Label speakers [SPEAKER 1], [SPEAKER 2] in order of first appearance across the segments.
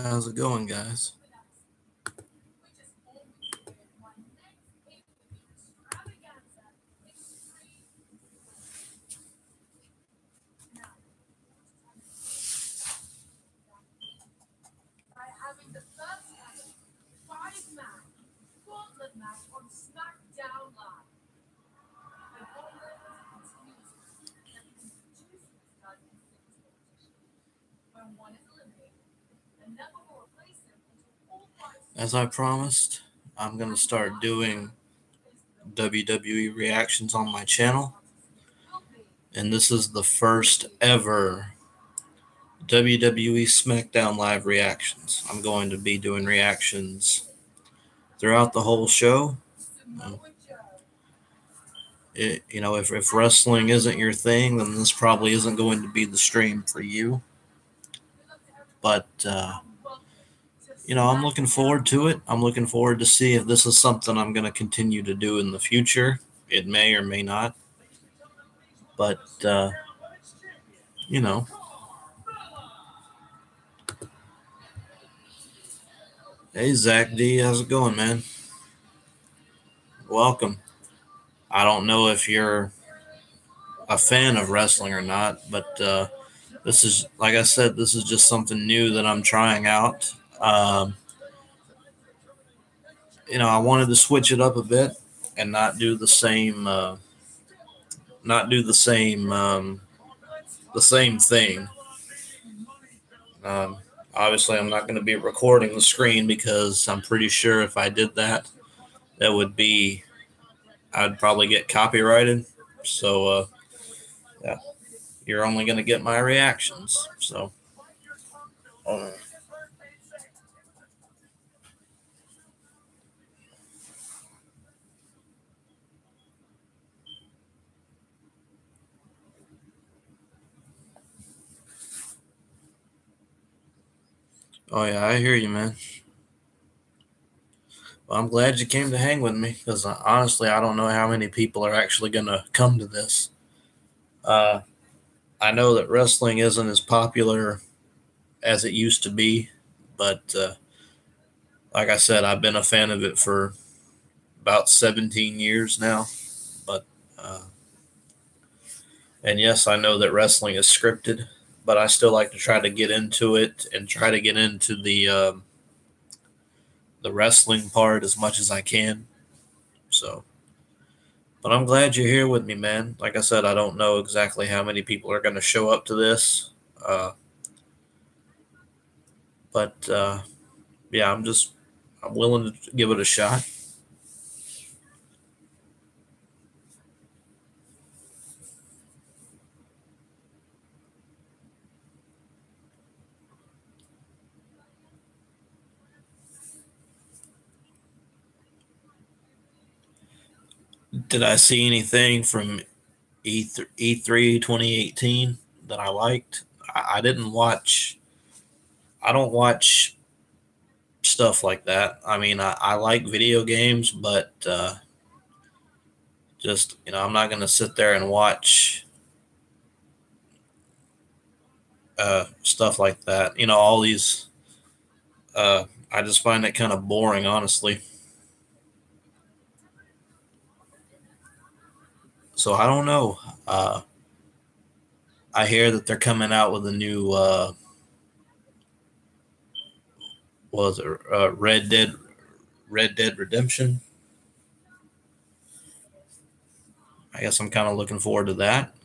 [SPEAKER 1] How's it going, guys?
[SPEAKER 2] Having the first ever five-man gauntlet match on Smackdown Live. The gauntlet continues two superstars in singles competition. When one is eliminated, another will replace him until all five.
[SPEAKER 1] As I promised, I'm going to start doing WWE reactions on my channel. And this is the first ever WWE Smackdown Live reactions. I'm going to be doing reactions throughout the whole show. If wrestling isn't your thing, then this probably isn't going to be the stream for you. But, I'm looking forward to it. I'm looking forward to see if this is something I'm going to continue to do in the future. It may or may not. But, Hey, Zach D, how's it going, man? Welcome. I don't know if you're a fan of wrestling or not, but this is, like I said, this is just something new that I'm trying out. I wanted to switch it up a bit and not do the same, the same thing. Obviously, I'm not going to be recording the screen because I'm pretty sure if I did that, I'd probably get copyrighted. So, yeah, you're only going to get my reactions. So, oh yeah, I hear you, man. Well, I'm glad you came to hang with me because honestly, I don't know how many people are actually going to come to this. I know that wrestling isn't as popular as it used to be, but like I said, I've been a fan of it for about 17 years now. But and yes, I know that wrestling is scripted, but I still like to try to get into it and try to get into the wrestling part as much as I can. So, but I'm glad you're here with me, man. Like I said, I don't know exactly how many people are going to show up to this. But yeah, I'm willing to give it a shot. Did I see anything from E3 2018 that I liked? I didn't watch. I don't watch stuff like that. I mean, I like video games, but I'm not going to sit there and watch stuff like that. All these. I just find it kind of boring, honestly. So I don't know. I hear that they're coming out with a new Red Dead Redemption. I guess I'm kind of looking forward to that.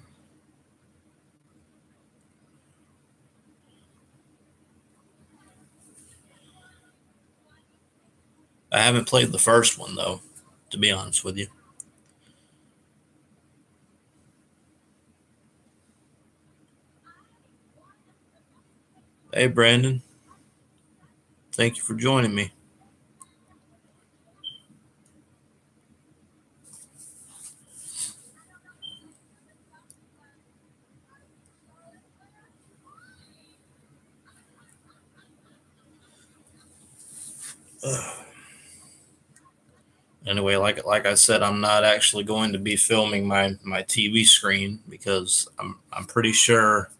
[SPEAKER 1] I haven't played the first one, though, to be honest with you. Hey, Brandon. Thank you for joining me. Anyway, like I said, I'm not actually going to be filming my TV screen because I'm pretty sure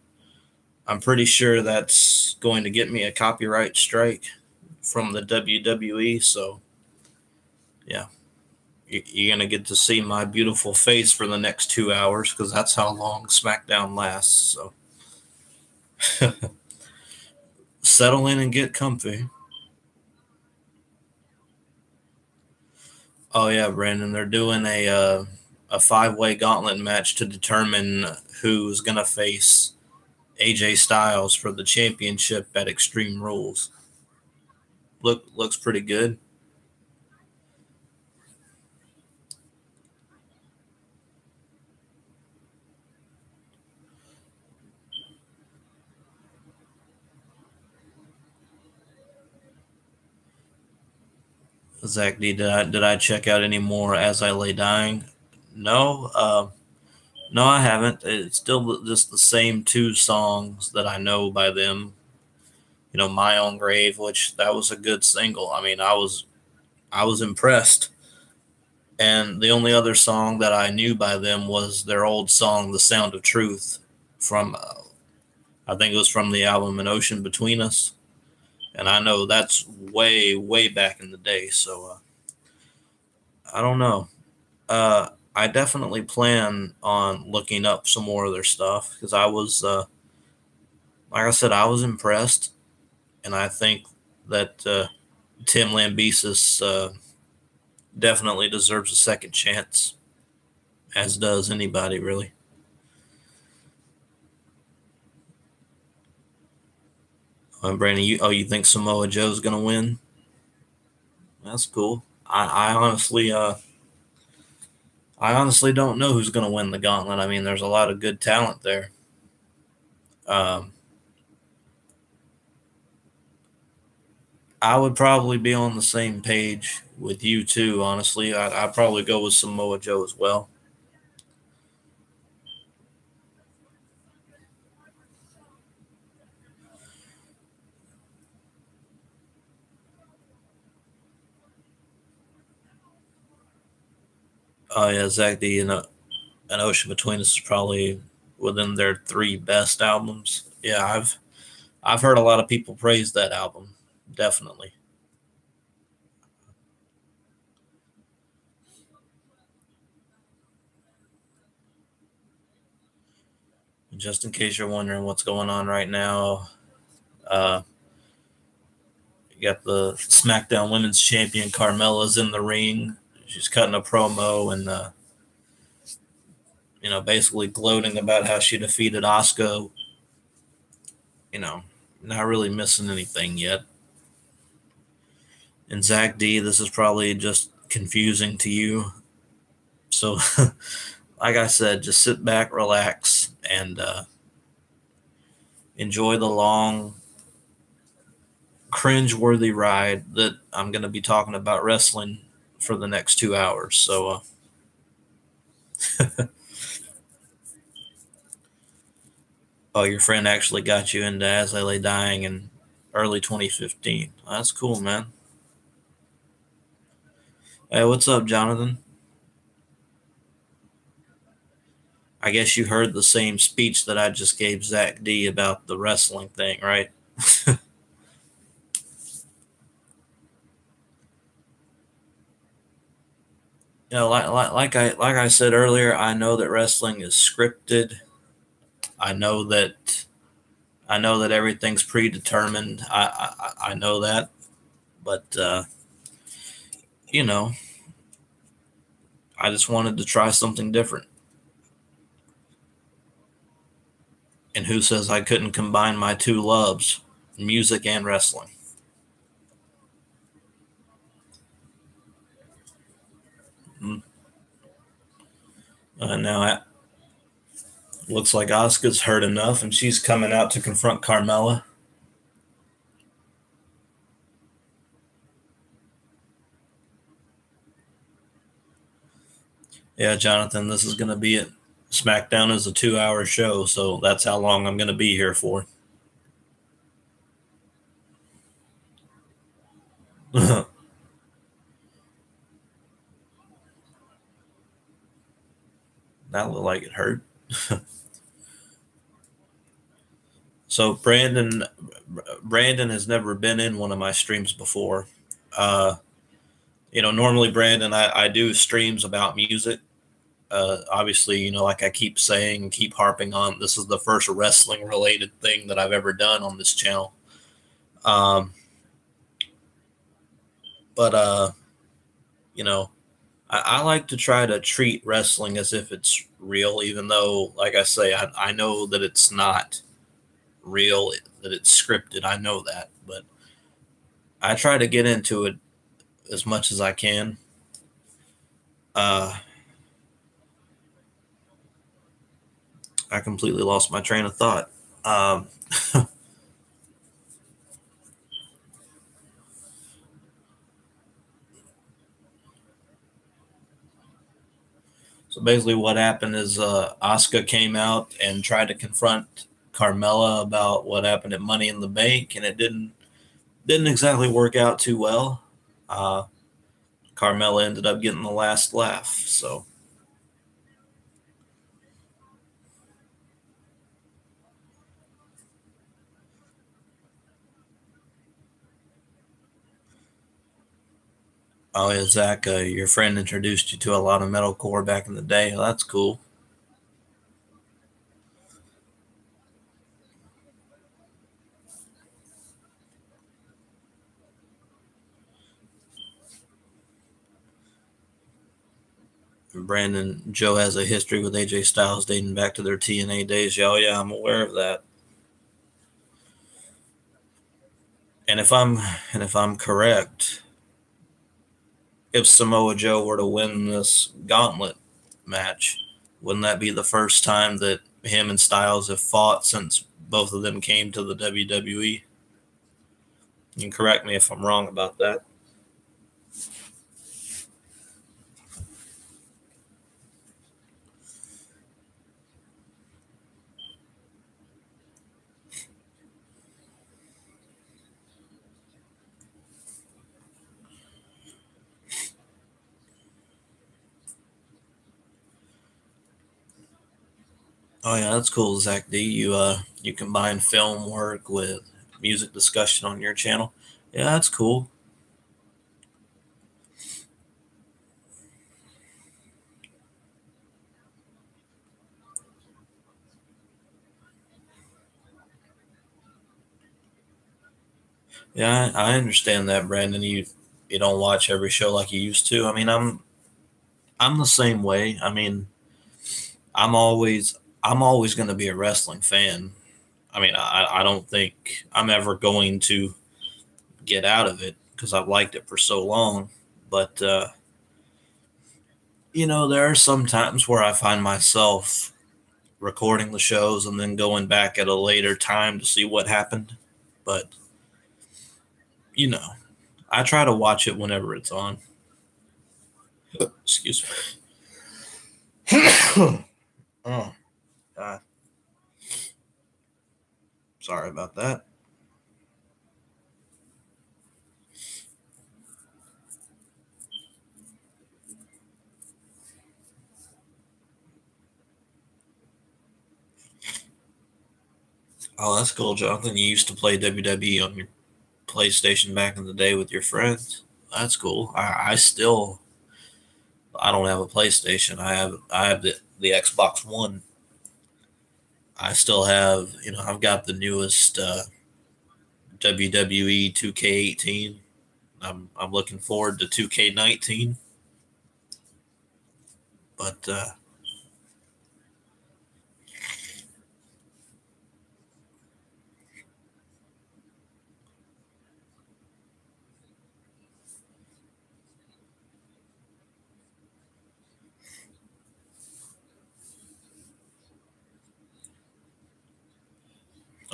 [SPEAKER 1] that's going to get me a copyright strike from the WWE. So, yeah, you're going to get to see my beautiful face for the next 2 hours because that's how long SmackDown lasts. So, settle in and get comfy. Oh, yeah, Brandon, they're doing a 5-way gauntlet match to determine who's going to face AJ Styles for the championship at Extreme Rules. Looks pretty good. Zach D, did I check out any more As I Lay Dying? No, no, I haven't. It's still just the same 2 songs that I know by them. You know, My Own Grave, which that was a good single. I mean, I was impressed. And the only other song that I knew by them was their old song, The Sound of Truth, from I think it was from the album An Ocean Between Us. And I know that's way, way back in the day. So I don't know. I definitely plan on looking up some more of their stuff because I was, like I said, I was impressed. And I think that Tim Lambesis definitely deserves a second chance, as does anybody, really. Brandon, you think Samoa Joe's gonna win? That's cool. I honestly don't know who's gonna win the gauntlet. I mean, there's a lot of good talent there. Um, I would probably be on the same page with you too. Honestly, I'd probably go with Samoa Joe as well. Oh yeah, Zach D. An Ocean Between Us is probably within their 3 best albums. Yeah, I've heard a lot of people praise that album. Definitely. Just in case you're wondering what's going on right now, uh, you got the SmackDown Women's Champion Carmella's in the ring. She's cutting a promo and basically gloating about how she defeated Asuka. You know, not really missing anything yet. And Zach D, this is probably just confusing to you. So, like I said, just sit back, relax, and enjoy the long, cringe-worthy ride that I'm going to be talking about wrestling for the next 2 hours. So, oh, your friend actually got you into As I Lay Dying in early 2015. That's cool, man. Hey, what's up, Jonathan? I guess you heard the same speech that I just gave Zach D about the wrestling thing, right? Like I said earlier, I know that wrestling is scripted. I know that I know that everything's predetermined. I know that, but you know, I just wanted to try something different. And who says I couldn't combine my 2 loves, music and wrestling? Mm. Now it looks like Asuka's heard enough, and she's coming out to confront Carmella. Yeah, Jonathan, this is going to be it. SmackDown is a 2-hour show, so that's how long I'm going to be here for. That looked like it hurt. So Brandon has never been in one of my streams before. Uh, normally Brandon, I do streams about music. Obviously, like I keep saying, keep harping on, this is the first wrestling related thing that I've ever done on this channel. Um, but I like to try to treat wrestling as if it's real, even though, like I say, I know that it's not real, that it's scripted. I know that, but I try to get into it as much as I can. I completely lost my train of thought. So basically, what happened is Asuka came out and tried to confront Carmella about what happened at Money in the Bank, and it didn't exactly work out too well. Carmella ended up getting the last laugh. So, oh yeah, Zach, your friend introduced you to a lot of metalcore back in the day. Well, that's cool. Brandon, Joe has a history with AJ Styles dating back to their TNA days. Oh yeah, I'm aware of that. And if I'm correct, if Samoa Joe were to win this gauntlet match, wouldn't that be the first time that him and Styles have fought since both of them came to the WWE? You can correct me if I'm wrong about that. Oh yeah, that's cool, Zach D. You combine film work with music discussion on your channel. Yeah, that's cool. Yeah, I understand that, Brandon. You don't watch every show like you used to. I mean, I'm the same way. I mean, I'm always I'm always going to be a wrestling fan. I mean, I don't think I'm ever going to get out of it because I've liked it for so long. But there are some times where I find myself recording the shows and then going back at a later time to see what happened. But you know, I try to watch it whenever it's on. Excuse me. Oh God, sorry about that. Oh, that's cool, Jonathan. You used to play WWE on your PlayStation back in the day with your friends. That's cool. I don't have a PlayStation. I have the Xbox One. I still have, I've got the newest WWE 2K18. I'm looking forward to 2K19. But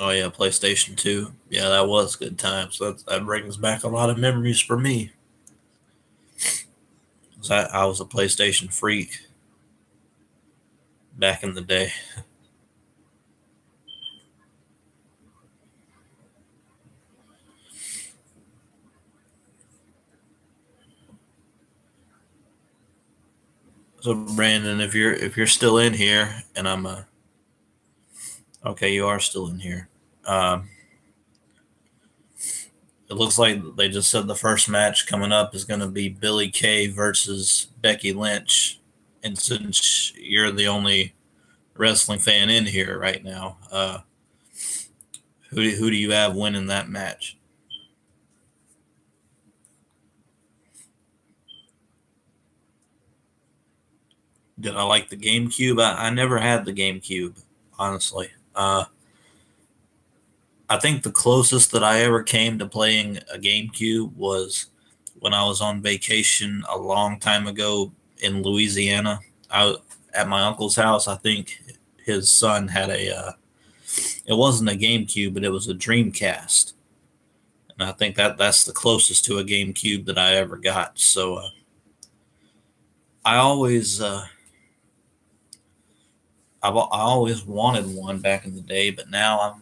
[SPEAKER 1] oh yeah, PlayStation 2. Yeah, that was good times. That brings back a lot of memories for me. 'Cause I was a PlayStation freak back in the day. So Brandon, if you're still in here, and I'm okay, you are still in here. Uh, it looks like they just said the first match coming up is going to be Billie Kay versus Becky Lynch. And since you're the only wrestling fan in here right now, who do you have winning that match? Did I like the GameCube? I never had the GameCube, honestly. I think the closest that I ever came to playing a GameCube was when I was on vacation a long time ago in Louisiana. I at my uncle's house. I think his son had it wasn't a GameCube, but it was a Dreamcast, and I think that's the closest to a GameCube that I ever got. So I always I always wanted one back in the day, but now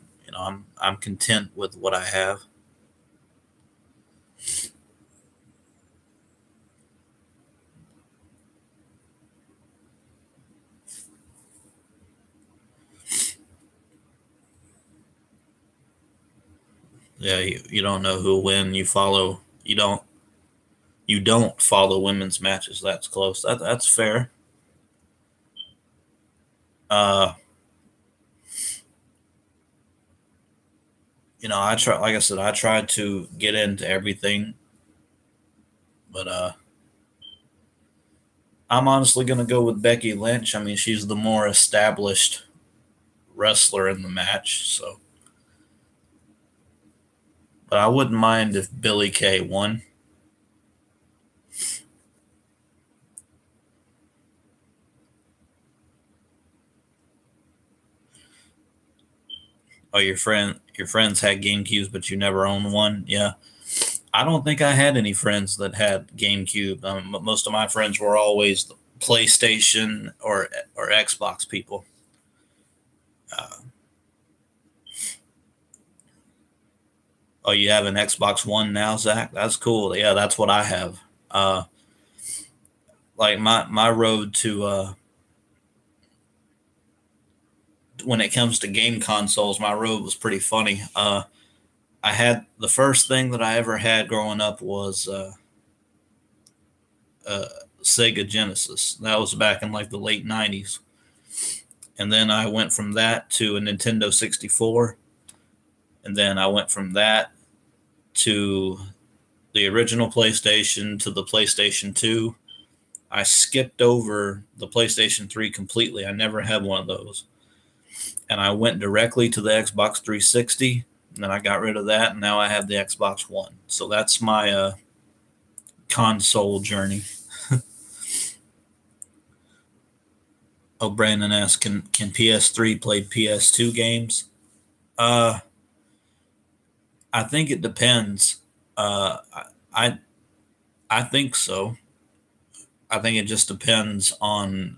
[SPEAKER 1] I'm content with what I have. Yeah, you don't know who'll win. You don't follow women's matches. That's close. That's fair. Uh, I try. Like I said, I tried to get into everything, but I'm honestly gonna go with Becky Lynch. I mean, she's the more established wrestler in the match. So, but I wouldn't mind if Billie Kay won. Oh, your friends had GameCubes, but you never owned one. Yeah, I don't think I had any friends that had GameCube. Most of my friends were always PlayStation or Xbox people. Uh, oh, you have an Xbox One now, Zach? That's cool. Yeah, that's what I have. Like my road to when it comes to game consoles, my road was pretty funny. I had the first thing that I ever had growing up was uh, Sega Genesis. That was back in like the late '90s, and then I went from that to a Nintendo 64, and then I went from that to the original PlayStation to the PlayStation 2. I skipped over the PlayStation 3 completely. I never had one of those. And I went directly to the Xbox 360, and then I got rid of that, and now I have the Xbox One. So that's my console journey. Oh, Brandon asks, can PS3 play PS2 games? Uh, I think it depends. I I think so. I think it just depends on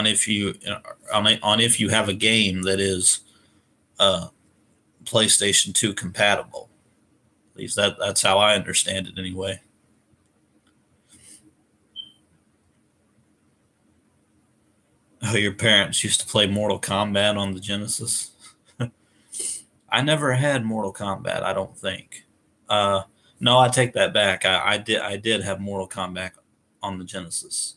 [SPEAKER 1] if you on if you have a game that is uh, PlayStation 2 compatible. At least that's how I understand it anyway. Oh, your parents used to play Mortal Kombat on the Genesis. I never had Mortal Kombat. I don't think. Uh, no, I take that back. I did have Mortal Kombat on the Genesis.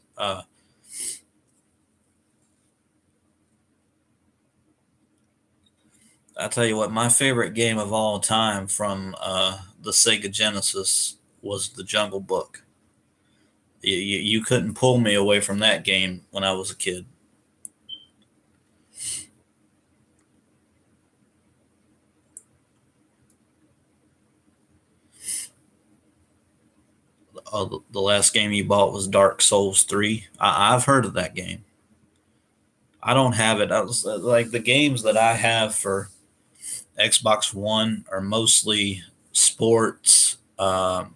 [SPEAKER 1] I tell you what, my favorite game of all time from the Sega Genesis was the Jungle Book. You couldn't pull me away from that game when I was a kid. The last game you bought was Dark Souls 3. I've heard of that game. I don't have it. I was, like the games that I have for Xbox One are mostly sports and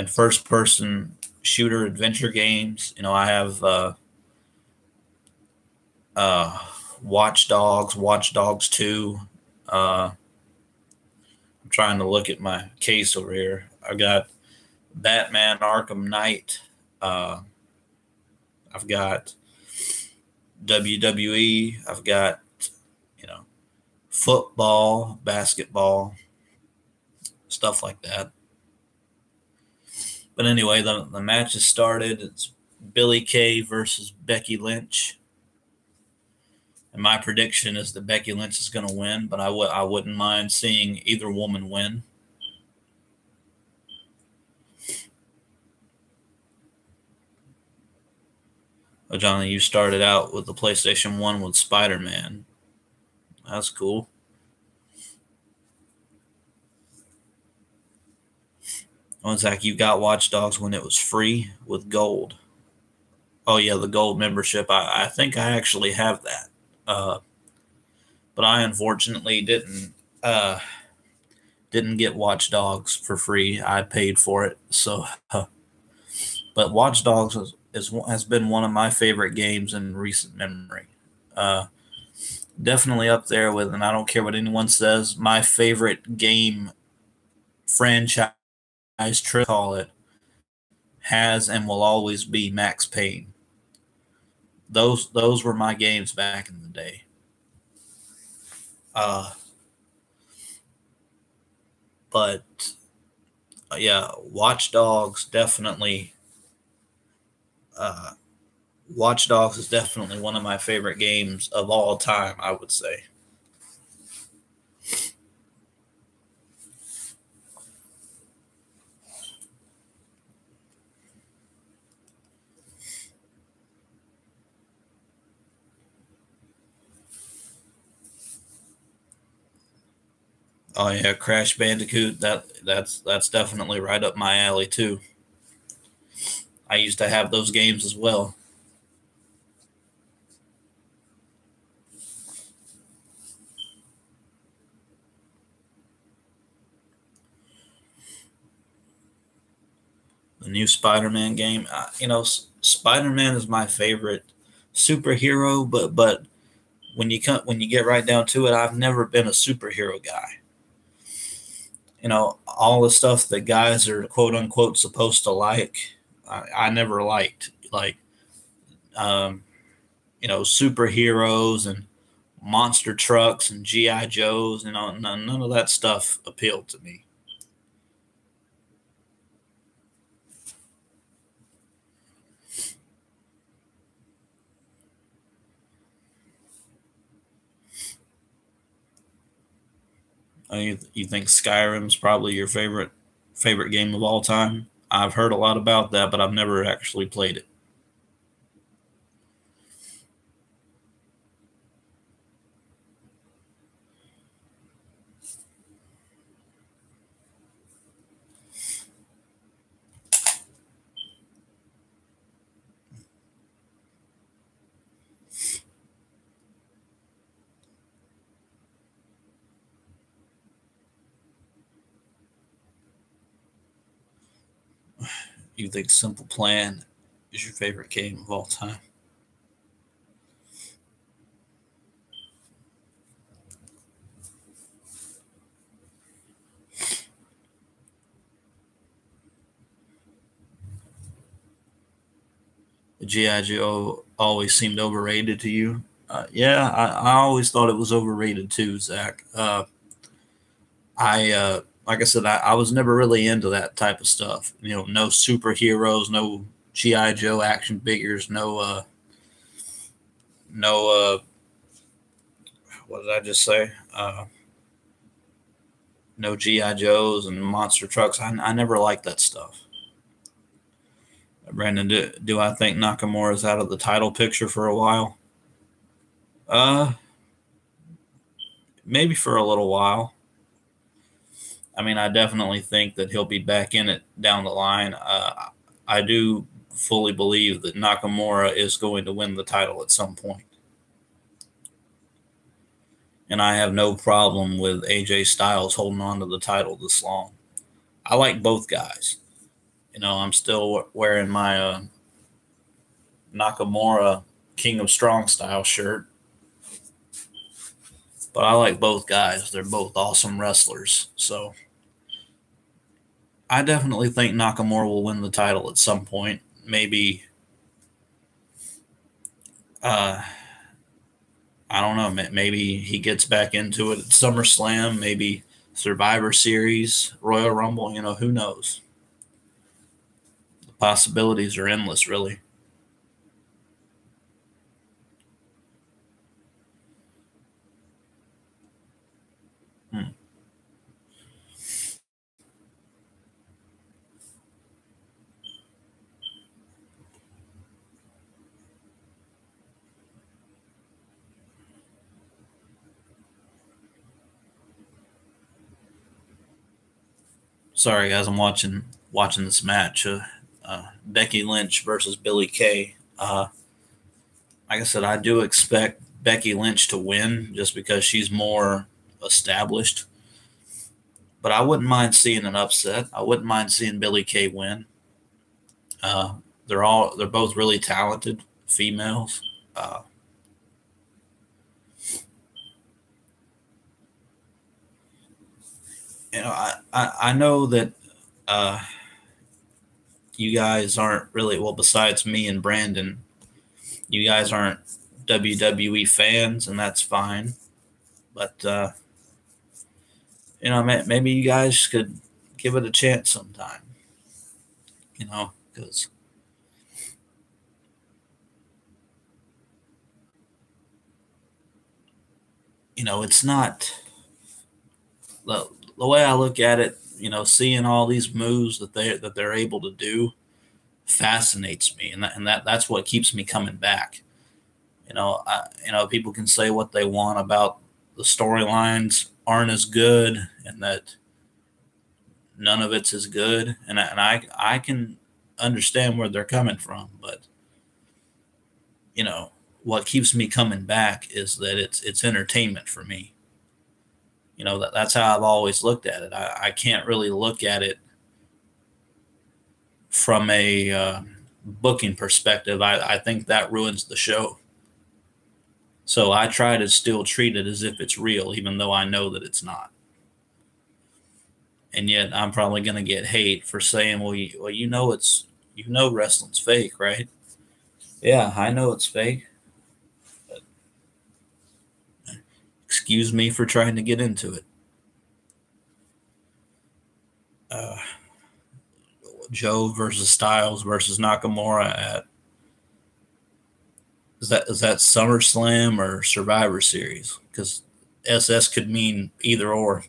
[SPEAKER 1] first person shooter adventure games. I have uh, Watch Dogs 2. I'm trying to look at my case over here. I got Batman Arkham Knight. Uh, I've got WWE. I've got, you know, football, basketball, stuff like that. But anyway, the match has started. It's Billie Kay versus Becky Lynch. And my prediction is that Becky Lynch is going to win, but I wouldn't mind seeing either woman win. Oh, Johnny, you started out with the PlayStation 1 with Spider-Man. That's cool. Oh, Zach, you got Watch Dogs when it was free with gold. Oh, yeah, the gold membership. I think I actually have that. But I unfortunately didn't get Watch Dogs for free. I paid for it. So, but Watch Dogs has been one of my favorite games in recent memory. Definitely up there with, and I don't care what anyone says, my favorite game franchise, call it, has and will always be Max Payne. Those were my games back in the day. But yeah, Watch Dogs definitely. Watch Dogs is definitely one of my favorite games of all time, I would say. Oh yeah, Crash Bandicoot. That's definitely right up my alley too. I used to have those games as well. The new Spider-Man game. Spider-Man is my favorite superhero, but when you get right down to it, I've never been a superhero guy. All the stuff that guys are quote unquote supposed to like, I never liked. Like, superheroes and monster trucks and GI Joes. None of that stuff appealed to me. You think Skyrim's probably your favorite game of all time? I've heard a lot about that, but I've never actually played it. You think Simple Plan is your favorite game of all time? GI Joe always seemed overrated to you. Yeah, I always thought it was overrated too, Zach. Like I said, I was never really into that type of stuff. No superheroes, no GI Joe action figures, no. What did I just say? No GI Joes and monster trucks. I never liked that stuff. Brandon, do I think Nakamura is out of the title picture for a while? Maybe for a little while. I mean, I definitely think that he'll be back in it down the line. I do fully believe that Nakamura is going to win the title at some point. And I have no problem with AJ Styles holding on to the title this long. I like both guys. I'm still wearing my Nakamura King of Strong style shirt. But I like both guys. They're both awesome wrestlers. So I definitely think Nakamura will win the title at some point. Maybe I don't know. Maybe he gets back into it at SummerSlam, maybe Survivor Series, Royal Rumble. Who knows? The possibilities are endless, really. Hmm. Sorry, guys. I'm watching this match. Becky Lynch versus Billie Kay. Like I said, I do expect Becky Lynch to win just because she's more established. But I wouldn't mind seeing an upset. I wouldn't mind seeing Billie Kay win. Uh, they're both really talented females. Uh, I know that uh, you guys aren't really, well, besides me and Brandon, you guys aren't WWE fans, and that's fine. But maybe you guys could give it a chance sometime. Because it's not the way I look at it. Seeing all these moves that they're able to do fascinates me, and that's what keeps me coming back. People can say what they want about the storylines aren't as good, and that none of it's as good, and I can understand where they're coming from, but you know what keeps me coming back is that it's entertainment for me. That's how I've always looked at it. I can't really look at it from a booking perspective. I think that ruins the show. So I try to still treat it as if it's real, even though I know that it's not. And yet I'm probably going to get hate for saying, well, wrestling's fake, right? Yeah, I know it's fake. But excuse me for trying to get into it. Uh, Joe versus Styles versus Nakamura at is that SummerSlam or Survivor Series? Because SS could mean either or.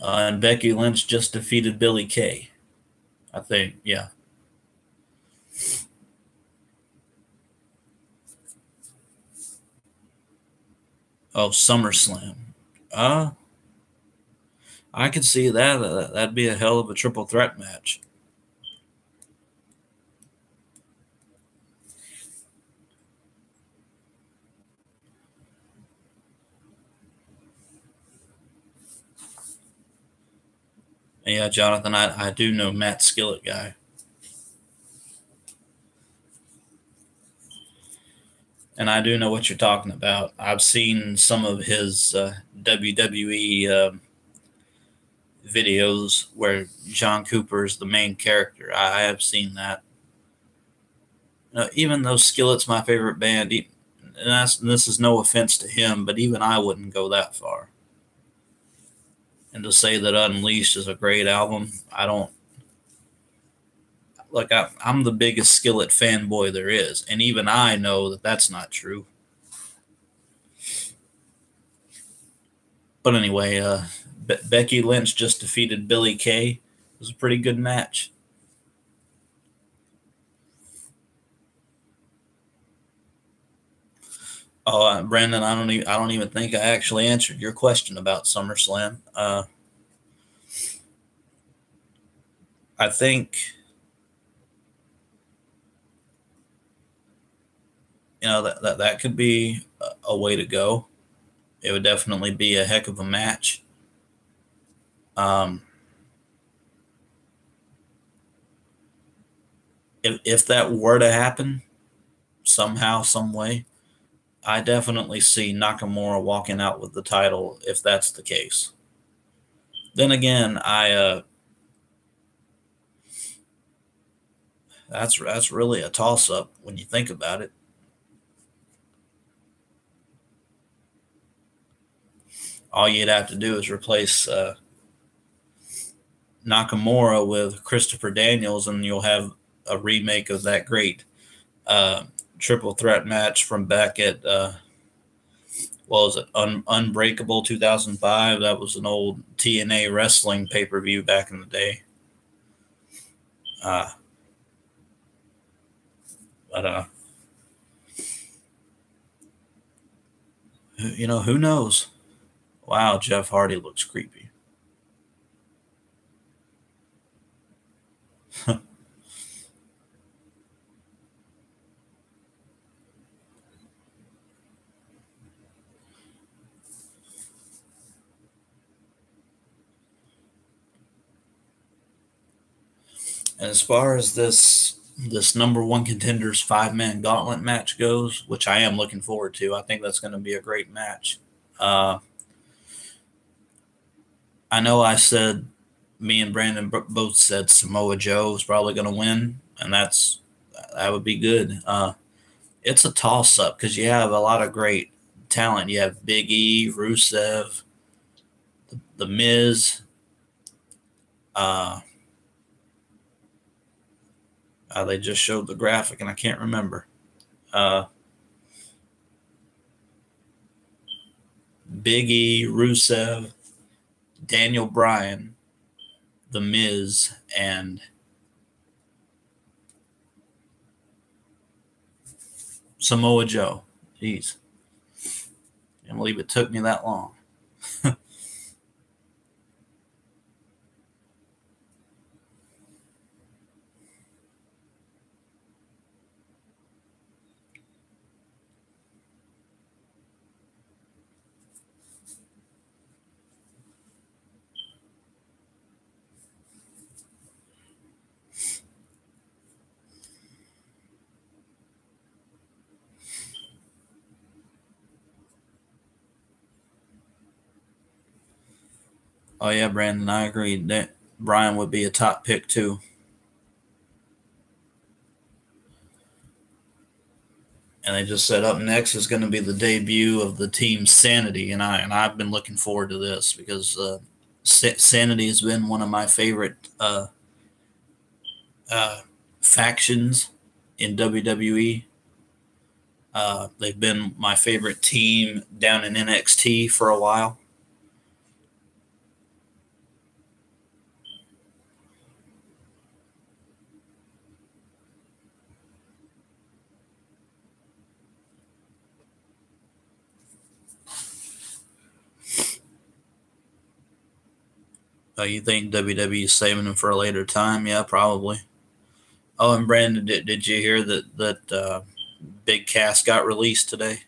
[SPEAKER 1] And Becky Lynch just defeated Billie Kay, I think. Yeah. Oh, SummerSlam. Uh, I could see that. That'd be a hell of a triple threat match. Yeah, Jonathan, I do know Matt Skillet guy. And I do know what you're talking about. I've seen some of his WWE videos where John Cooper is the main character. I have seen that. Even though Skillet's my favorite band, and this is no offense to him, but even I wouldn't go that far. And to say that Unleashed is a great album, I don't. Look, I'm the biggest Skillet fanboy there is, and even I know that that's not true. But anyway, Becky Lynch just defeated Billie Kay. It was a pretty good match. Oh, Brandon, I don't even think I actually answered your question about SummerSlam. I think that could be a way to go. It would definitely be a heck of a match. Um, if that were to happen somehow, some way, I definitely see Nakamura walking out with the title if that's the case. Then again, That's really a toss-up when you think about it. All you'd have to do is replace Nakamura with Christopher Daniels, and you'll have a remake of that great triple threat match from back at what was it, Unbreakable 2005. That was an old TNA wrestling pay-per-view back in the day. But who knows? Wow, Jeff Hardy looks creepy. And as far as this number one contenders 5-man gauntlet match goes, which I am looking forward to, I think that's going to be a great match. I know I said, me and Brandon both said Samoa Joe is probably going to win, and that would be good. It's a toss-up because you have a lot of great talent. You have Big E, Rusev, The Miz. They just showed the graphic, and I can't remember. Big E, Rusev, Daniel Bryan, The Miz, and Samoa Joe. Jeez. Can't believe it took me that long. Oh, yeah, Brandon, I agree. That Bryan would be a top pick, too. And they just said up next is going to be the debut of the team Sanity, and I've been looking forward to this because Sanity has been one of my favorite factions in WWE. They've been my favorite team down in NXT for a while. You think WWE is saving them for a later time? Yeah, probably. Oh, and Brandon, did you hear that Big Cass got released today?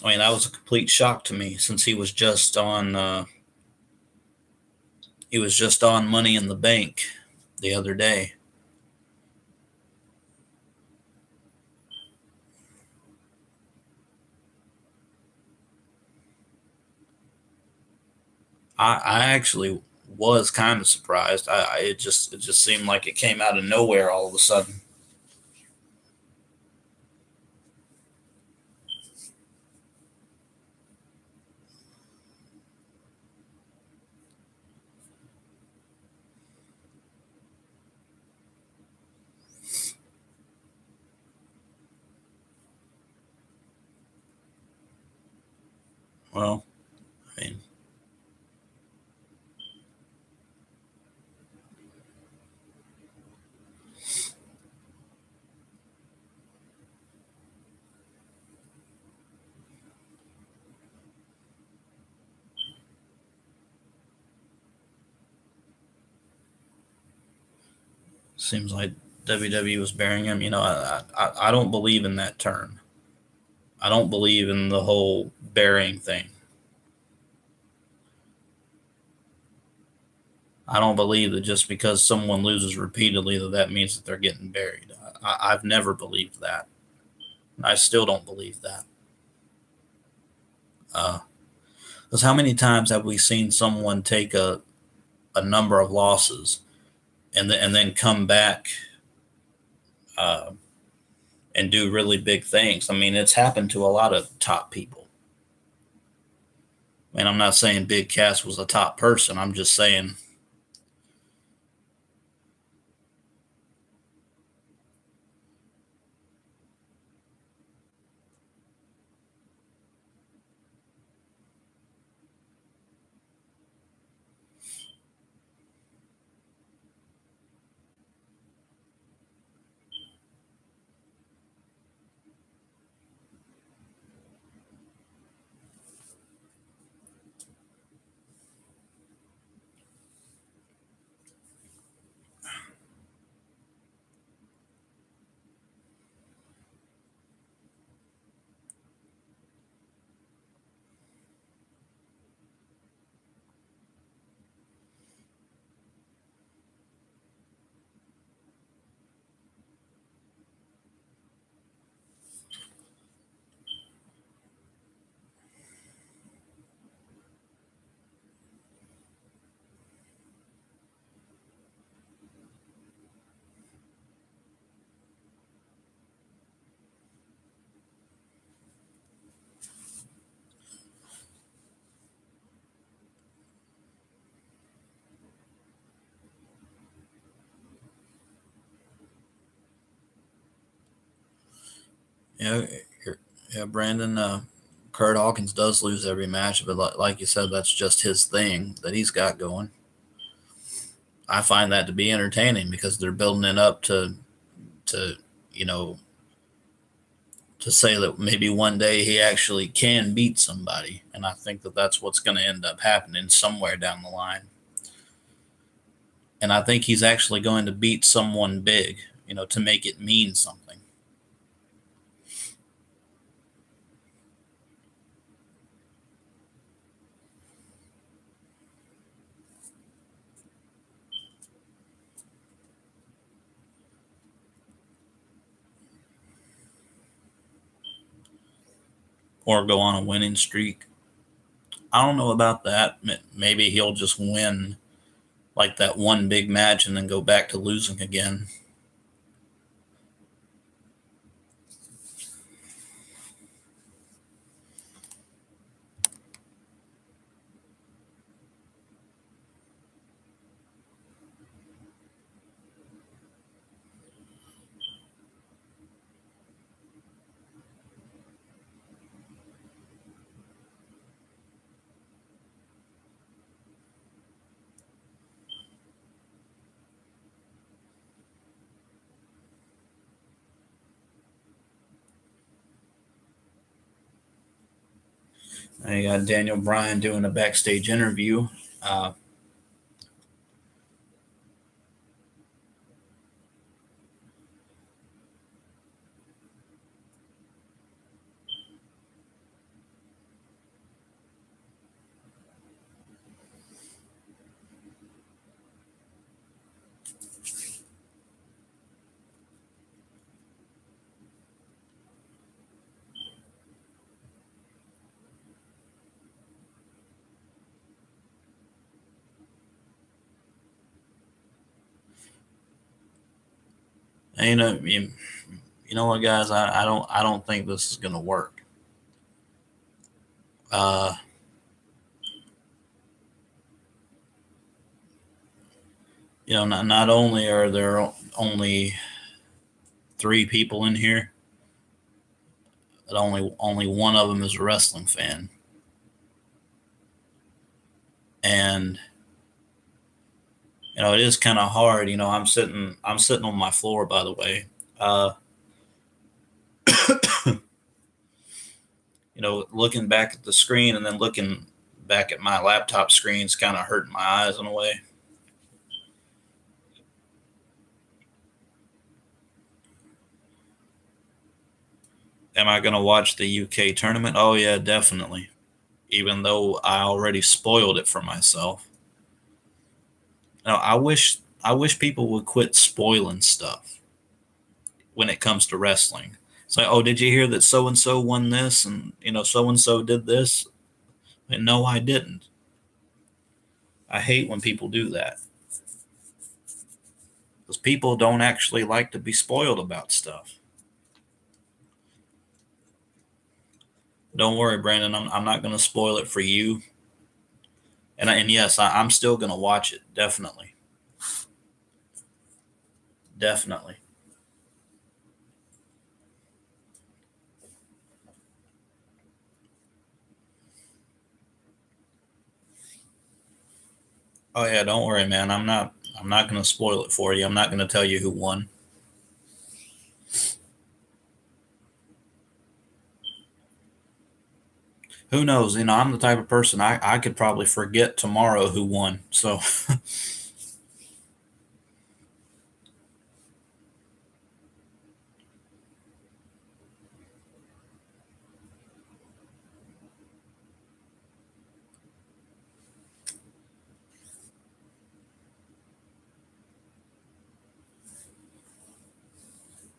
[SPEAKER 1] I mean, that was a complete shock to me since he was just on Money in the Bank the other day. I actually was kind of surprised. It just seemed like it came out of nowhere all of a sudden. Well, I mean, seems like WWE was burying him. I don't believe in that term. I don't believe in the whole burying thing. I don't believe that just because someone loses repeatedly that means that they're getting buried. I've never believed that. I still don't believe that. Because how many times have we seen someone take a number of losses and then come back and do really big things. I mean, it's happened to a lot of top people. And I'm not saying Big Cass was a top person. I'm just saying. Yeah, yeah, Brandon. Kurt Hawkins does lose every match, but like you said, that's just his thing that he's got going. I find that to be entertaining because they're building it up to you know to say that maybe one day he actually can beat somebody, and I think that that's what's going to end up happening somewhere down the line. And I think he's actually going to beat someone big, to make it mean something. Or go on a winning streak. I don't know about that. Maybe he'll just win like that one big match and then go back to losing again. And you got Daniel Bryan doing a backstage interview. And, you know what, guys? I don't think this is going to work. Not only are there only 3 people in here, but only one of them is a wrestling fan, and it is kind of hard. I'm sitting on my floor, by the way. Looking back at the screen and then looking back at my laptop screen is kind of hurting my eyes in a way. Am I going to watch the UK tournament? Oh, yeah, definitely. Even though I already spoiled it for myself. I wish people would quit spoiling stuff when it comes to wrestling. It's like, oh, did you hear that so-and-so won this? And, so-and-so did this? And no, I didn't. I hate when people do that. because people don't actually like to be spoiled about stuff. Don't worry, Brandon. I'm not going to spoil it for you. And yes, I'm still going to watch it. Definitely. Definitely. Oh yeah, don't worry, man. I'm not going to spoil it for you. I'm not going to tell you who won. Who knows? You know, I'm the type of person I could probably forget tomorrow who won. So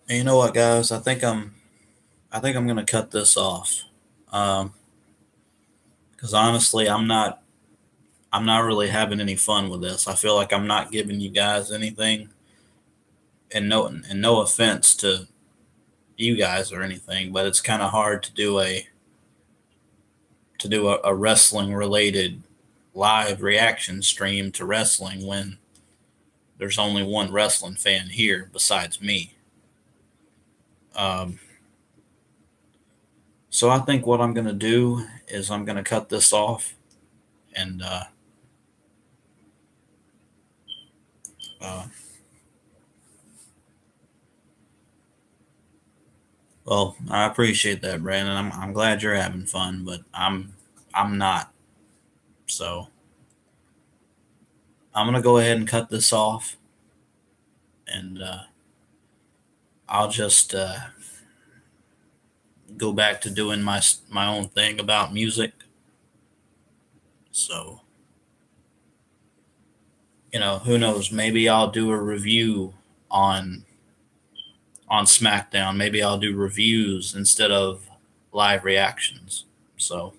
[SPEAKER 1] and you know what, guys? I think I'm going to cut this off. Because honestly, I'm not really having any fun with this. I feel like I'm not giving you guys anything, and no offense to you guys or anything, but it's kind of hard to do a wrestling related live reaction stream to wrestling when there's only one wrestling fan here besides me. Um, so I think what I'm going to do is I'm going to cut this off and uh, well, I appreciate that, Brandon. I'm glad you're having fun, but I'm not. So I'm gonna go ahead and cut this off, and I'll just go back to doing my own thing about music. So you know, who knows? Maybe I'll do a review on Smackdown. Maybe I'll do reviews instead of live reactions. So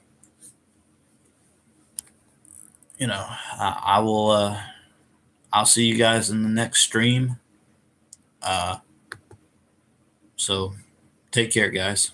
[SPEAKER 1] you know, I will. I'll see you guys in the next stream. Uh, so take care, guys.